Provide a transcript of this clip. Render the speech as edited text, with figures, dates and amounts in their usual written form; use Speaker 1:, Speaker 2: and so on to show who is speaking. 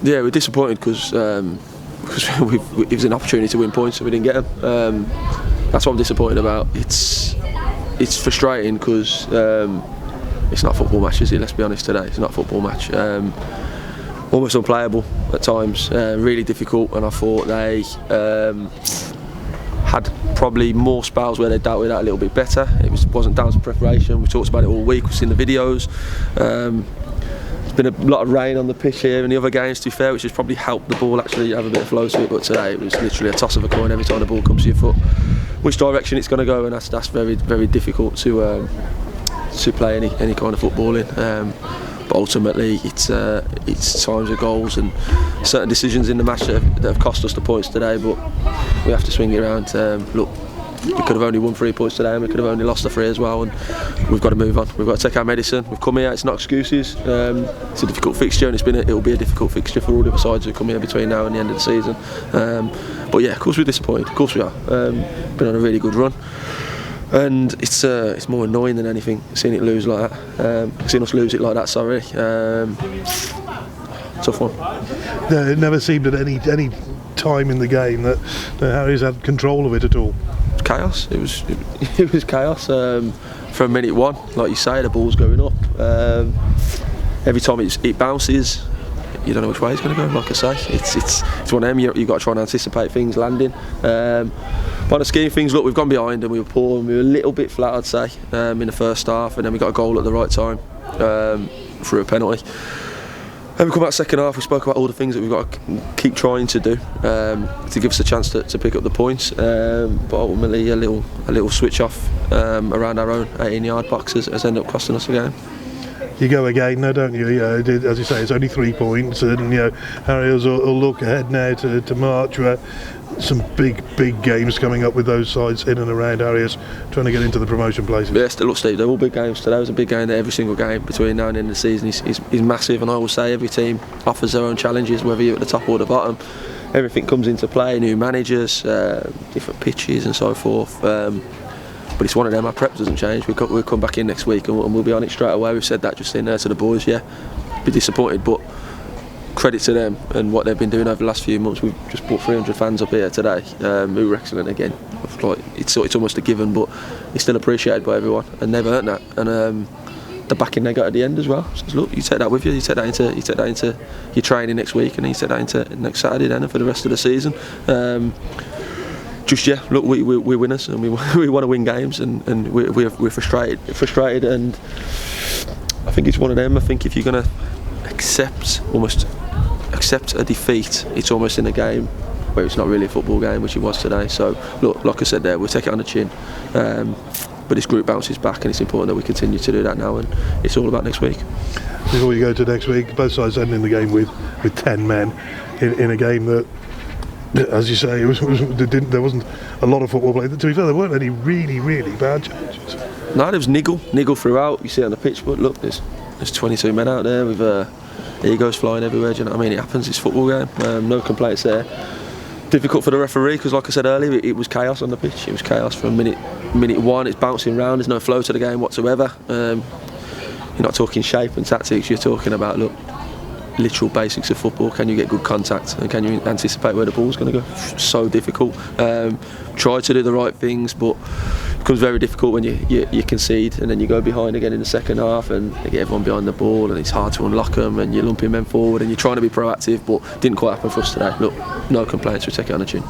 Speaker 1: Yeah, we're disappointed because it was an opportunity to win points and we didn't get them. That's what I'm disappointed about. It's frustrating because it's not a football match, is it? Let's be honest today. It's not a football match. Almost unplayable at times, really difficult, and I thought they had probably more spells where they dealt with that a little bit better. It wasn't down to preparation. We talked about it all week. We've seen the videos. There's been a lot of rain on the pitch here in the other games, to be fair, which has probably helped the ball actually have a bit of flow to it. But today it was literally a toss of a coin every time the ball comes to your foot, which direction it's going to go, and that's very, very difficult to play any kind of football in. But ultimately, it's times of goals and certain decisions in the match that have cost us the points today. But we have to swing it around. Look, we could have only won 3 points today, and we could have only lost the 3 as well. And we've got to move on. We've got to take our medicine. We've come here. It's not excuses. It's a difficult fixture, and it'll be a difficult fixture for all the other sides who come here between now and the end of the season. But yeah, of course we're disappointed. Of course we are. Been on a really good run. And it's more annoying than anything seeing it lose like that. Seeing us lose it like that. Sorry. Tough one.
Speaker 2: No, it never seemed at any time in the game that the Harriers had control of it at all.
Speaker 1: Chaos. It was chaos from minute one. Like you say, the ball's going up. Every time it bounces, you don't know which way it's going to go. Like I say, it's one of them. You've got to try and anticipate things landing. By the scheme of things, look, we've gone behind and we were poor and we were a little bit flat, I'd say, in the first half, and then we got a goal at the right time through a penalty. And we come out second half, we spoke about all the things that we've got to keep trying to do to give us a chance to pick up the points. But ultimately, a little switch off around our own 18-yard box has ended up costing us a game.
Speaker 2: You go again now, don't you? As you say, it's only 3 points, and Harriers will look ahead now to March, where some big games coming up with those sides in and around Harriers trying to get into the promotion places.
Speaker 1: Yes, look, Steve, they're all big games. Today was a big game. Every single game between now and the end of the season is massive, and I will say every team offers their own challenges, whether you're at the top or the bottom. Everything comes into play, new managers, different pitches and so forth. But it's one of them. Our prep doesn't change. We'll come back in next week and we'll be on it straight away. We've said that just in there to the boys. Yeah, be disappointed, but credit to them and what they've been doing over the last few months. We've just brought 300 fans up here today who were excellent again. Like, it's almost a given, but it's still appreciated by everyone, and they've earned that. And the backing they got at the end as well. So look, you take that with you. You take that into your training next week, and then you take that into next Saturday then for the rest of the season. Look, we're winners and we want to win games, and we're frustrated, and I think it's one of them. I think if you're going to accept a defeat, it's almost in a game where it's not really a football game, which it was today. So look, like I said there, we'll take it on the chin, but this group bounces back, and it's important that we continue to do that now, and it's all about next week.
Speaker 2: Before you go to next week, both sides ending the game with 10 men in a game that, as you say, there wasn't a lot of football played. To be fair, there weren't any really bad changes.
Speaker 1: No, there was niggle throughout. You see it on the pitch, but look, there's 22 men out there with egos flying everywhere. Do you know what I mean? It happens. It's a football game. No complaints there. Difficult for the referee because, like I said earlier, it was chaos on the pitch. It was chaos from minute one. It's bouncing around. There's no flow to the game whatsoever. You're not talking shape and tactics. You're talking about literal basics of football. Can you get good contact, and can you anticipate where the ball's going to go? So difficult. Try to do the right things, but it becomes very difficult when you concede and then you go behind again in the second half and they get everyone behind the ball and it's hard to unlock them, and you're lumping men forward and you're trying to be proactive, but it didn't quite happen for us today. Look, no complaints, we take it on the chin.